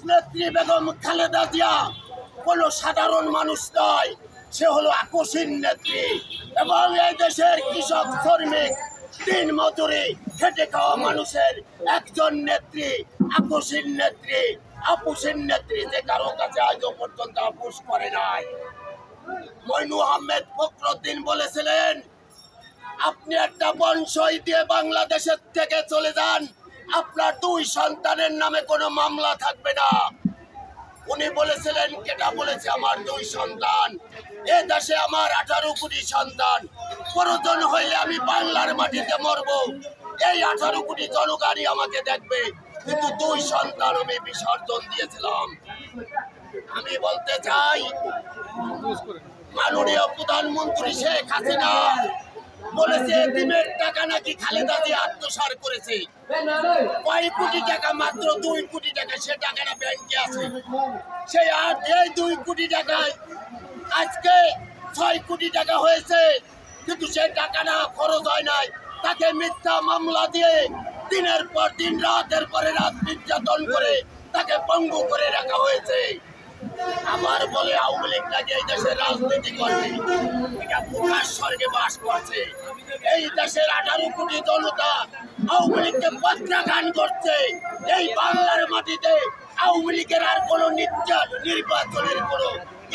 নেত্রী বেগম খালেদা জিয়া কোনো সাধারণ মানুষ নয়, সে হলো আকস্মিক নেত্রী এবং এই দেশের কৃষক শ্রমিক দিন মজুরি খেটে খাওয়া মানুষের একজন নেত্রী, আকস্মিক নেত্রী। আপুসের নেত্রী যে কারো কাছে আজও পর্যন্ত আপুস করে নাই। মইনু আহমেদ ফখরুদ্দিন বলেছিলেন, আপনি একটা বনসই দিয়ে বাংলাদেশের থেকে চলে যান, আপনার 2 সন্তানের নামে কোনো মামলা থাকবে না। উনি বলেছিলেন, কেটা বলেছে আমার 2 সন্তান, এ দেশে আমার 18 কোটি সন্তান, প্রয়োজন হইলে আমি বাংলার মাটিতে মরবো, এই 18 কোটি জনগণই আমাকে দেখবে, কিন্তু 2 সন্তান আমি বিসর্জন দিয়েছিলাম। আমি বলতে চাই, মাননীয় প্রধানমন্ত্রী শেখ হাসিনা বলেছে এতিমের টাকা নাকি খালেদা জিয়া আত্মসাৎ করেছে। কয় কোটি টাকা? মাত্র 2 কোটি টাকা। সে টাকাটা ব্যাংকে আছে। সেই আর এই 2 কোটি টাকায় আজকে 6 কোটি টাকা হয়েছে, কিন্তু সেই টাকাটা খরচ হয় নাই। তাকে মিথ্যা মামলা দিয়ে দিনের পর দিন, রাতের পরে রাত নির্যাতন করে তাকে পঙ্গু করে রাখা হয়েছে। আবার বলে আওয়ামী লীগ নাকি এই দেশের রাজনীতি করবে, এটা প্রকাশ স্বর্গে বাস করছে। এই দেশের 18 কোটি জনতা আওয়ামী লীগকে প্রত্যাখ্যান করছে। এই বাংলার মাটিতে আওয়ামী লীগের আর কোনো নির্বাচনের কোনো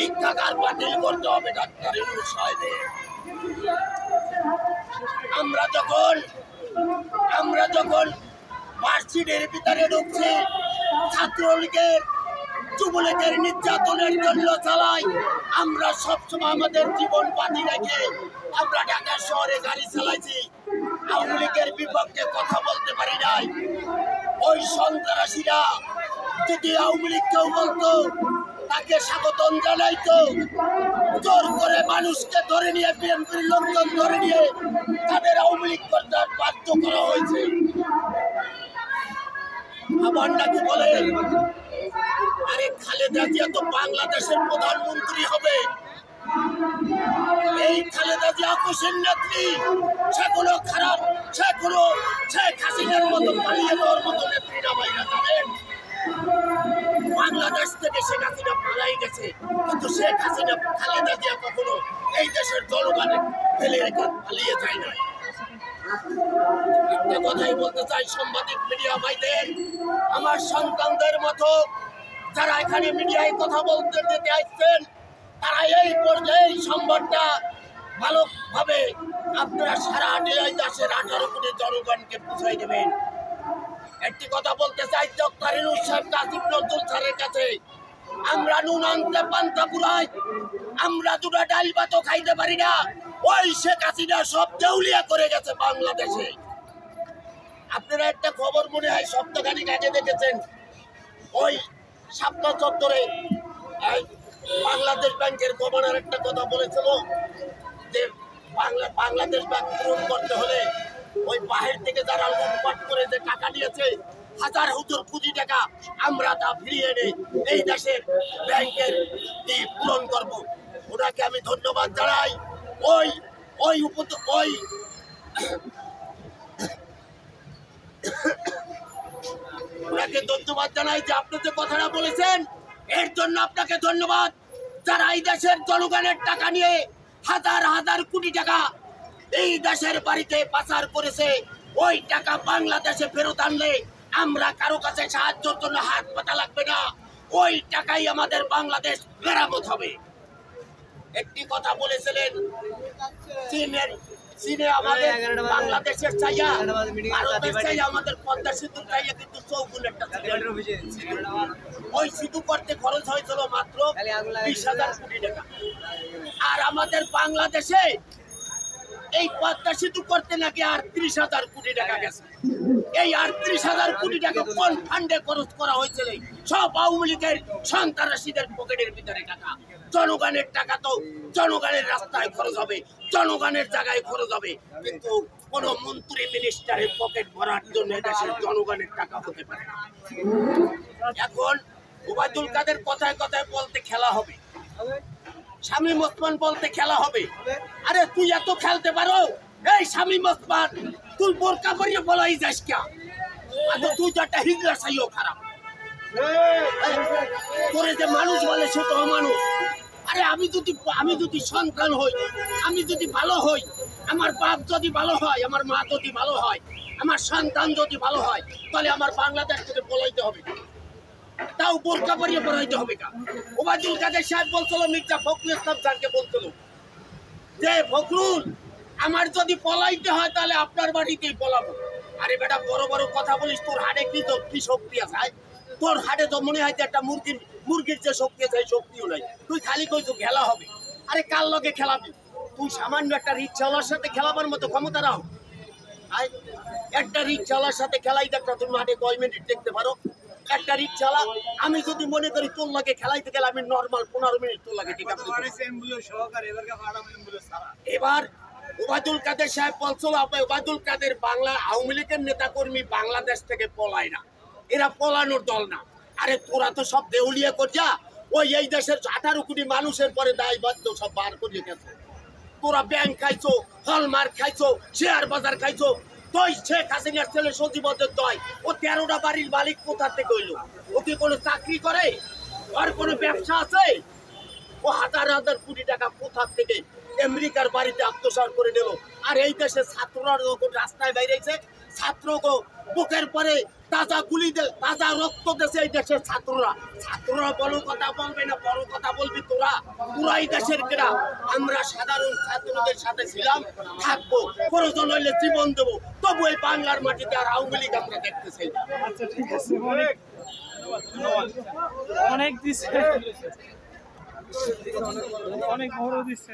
ইচ্ছাকার বাতিল করতে হবে ডাক্তার ইউনূস সাহেবের। আমরা যখন ভার্সিটির ভিতরে ঢুকছি, ছাত্রলীগের যুবলীগের নির্যাতনের জন্য চালাই, আমরা সবসময় আমাদের জীবন বাজি রেখে আমরা ঢাকা শহরে গাড়ি চালাইছি। আওয়ামী লীগের বিপক্ষে কথা বলতে পারি নাই। ওই সন্ত্রাসীরা যদি আওয়ামী লীগ কেউ বলতো, তাকে স্বাগতম জানাইতো। জোর করে মানুষকে ধরে নিয়ে, বিএনপির লোকজন ধরে নিয়ে তাদের আওয়ামী লীগ করতে বাধ্য করা হয়েছে। আবার নাকি বলে, আরে খালেদা জিয়া তো বাংলাদেশের প্রধানমন্ত্রী হবে। এই খালেদা জিয়া আকস্মিক নেত্রী, সে কোনো খারাপ, সে কোনো শেখ হাসিনার মতো পালিয়ে যাওয়ার মতো নেত্রী না। ভাইরা জানেন, বাংলাদেশ থেকে শেখ হাসিনা পালাই গেছে, কিন্তু শেখ হাসিনা খালেদা জিয়া কখনো এই দেশের জনগণের ফেলে রেখে পালিয়ে যায় না। একটা কথাই বলতে চাই সাংবাদিক মিডিয়া ভাইদের, আমার সন্তানদের মতো যারা এখানে মিডিয়ায় কথা বলতে যেতে আসছেন, তারা এই পর্যায়ে সংবাদটা ভালোভাবে আপনারা সারা দেশের 18 কোটি জনগণকে পৌঁছাই দেবেন। একটি কথা বলতে চাই ডক্টর ইউনূস সাহেব, আসিফ নজরুল স্যারের কাছে, আমরা নুন আনতে পান্তা পুরাই, আমরা 2টা ডাল ভাতও খাইতে পারি না। ওই শেখ হাসিনা সব দেউলিয়া করে গেছে বাংলাদেশে। আপনারা একটা খবর মনে হয় সপ্তাহখানিক আগে দেখেছেন, ওই শাপলা চত্বরে বাংলাদেশ ব্যাংকের গভর্নর একটা কথা বলেছিল যে বাংলাদেশ ব্যাংক পূরণ করতে হলে ওই বাহির থেকে যারা লুটপাট করে যে টাকা নিয়েছে, হাজার হাজার কোটি টাকা, আমরা তা ফিরিয়ে এনে এই দেশের ব্যাংকের পূরণ করব। ওনাকে আমি ধন্যবাদ জানাই। ওনাকে ধন্যবাদ জানাই যে আপনি যে কথাটা বলেছেন, এর জন্য আপনাকে ধন্যবাদ। যারা এই দেশের জনগণের টাকা নিয়ে হাজার হাজার কোটি টাকা এই দেশের বাড়িতে পাচার করেছে, ওই টাকা বাংলাদেশে ফেরত আনলে আমরা কারো কাছে সাহায্যের জন্য হাত পাতা লাগবে না, ওই টাকাই আমাদের বাংলাদেশ মেরামত হবে। একটি কথা বলেছিলেন, চীনে আমাদের বাংলাদেশের চাইয়া, ভারতের চাইয়া আমাদের পদ্মা সেতু চাইয়া কিন্তু 4 ওই সেতু করতে খরচ হয়েছিল মাত্র 20,000 কোটি টাকা। আর আমাদের বাংলাদেশে এই পদ্মা সেতু করতে নাকি 38,000 কোটি টাকা গেছে। এই 38,000 কোটি টাকা কোন ফান্ডে খরচ করা হয়েছিল? সব আওয়ামী লীগের সন্ত্রাসীদের পকেটের ভিতরে টাকা। জনগণের টাকা তো জনগণের রাস্তায় খরচ হবে, জনগণের জায়গায় খরচ হবে, কিন্তু কোন মন্ত্রী মিনিস্টারের পকেট ভরার জন্য দেশের জনগণের টাকা হতে পারে না। এখন ওবায়দুল কাদের কথায় কথায় বলতে খেলা হবে, শামীম ওসমান বলতে খেলা হবে। আরে তুই এত খেলতে পারো, এই শামীম ওসমান তুই বোরকা পরিয়ে বলাই যাস কে? তুই তো একটা হিজড়া চাইও খারাপ। তোরে যে মানুষ বলে সে তো অমানুষ। আরে আমি যদি সন্তান হই, আমি যদি ভালো হই, আমার বাপ যদি ভালো হয়, আমার মা যদি ভালো হয়, আমার সন্তান যদি ভালো হয়, তাহলে আমার বাংলাদেশ থেকে পলাইতে হবে, তাও বোরকা পরিয়ে পড়াইতে হবে। ওবায়দুল কাদের সাহেব বলছিল, মির্জা ফখরুল ইসলাম স্যারকে বলছিল যে ফখরুল, আমার যদি পলাইতে হয় তাহলে আপনার বাড়িতেই পলাবো। আরে বেটা, বড় বড় কথা বলিস, তোর হাড়ে কি শক্তি আছে? তোর হাড়ে তো মনে হয় যে একটা মুরগির যে শক্তি আছে সেই শক্তিও নাই। তুই খালি কইছো খেলা হবে। আরে কার লগে খেলাবি? তুই সামান্য একটা রিক্সাওয়ালার সাথে খেলাবার মতো ক্ষমতা রাও? একটা রিক্সাওয়ালার সাথে খেলাই দেখ, তুমি মাঠে 10 মিনিট দেখতে পারো? একটা রিক্সাওয়ালা, আমি যদি মনে করি তোর লাগে খেলাইতে গেলে আমি নর্মাল 15 মিনিট তোর লাগে, ঠিক আছে? এবার ওবায়দুল কাদের সাহেব বলছিল, ওবায়দুল কাদের বাংলা আওয়ামী লীগের নেতা কর্মী বাংলাদেশ থেকে পলায় না, এরা পলানোর দল না। আরে তোরা তো সব দেউলিয়া করছা, ওই এই দেশের 18 কোটি মানুষের পরে দায় বাধ্য সব বার করিয়ে গেছে। তোরা ব্যাংক খাইছো, হলমার্ক খাইছো, শেয়ার বাজার খাইছো। তুই শেখ হাসিনার ছেলে সজীবদের দয়, ও 13টা বাড়ির মালিক কোথা থেকে হইলো? ও কি কোনো চাকরি করে? আর কোনো ব্যবসা আছে? ও হাজার হাজার কোটি টাকা কোথা থেকে আমেরিকার বাড়িতে আত্মসাৎ করে নিল। আর এই দেশে ছাত্ররা যখন রাস্তায় বাইরেছে, ছাত্রকে বুকের পরে তাজা তাজা রক্ত দেশে এই দেশের ছাত্ররা বড় কথা বলবে না, বড় কথা বলবি তোরা। এই দেশের কেনা আমরা সাধারণ ছাত্রদের সাথে ছিলাম, থাকবো, প্রয়োজন হইলে জীবন দেবো, তবু এই বাংলার মাটিতে আর আওয়ামী লীগ আমরা দেখতে চাই না। আচ্ছা, ঠিক আছে, অনেক দিচ্ছে, অনেক বড় দিচ্ছে।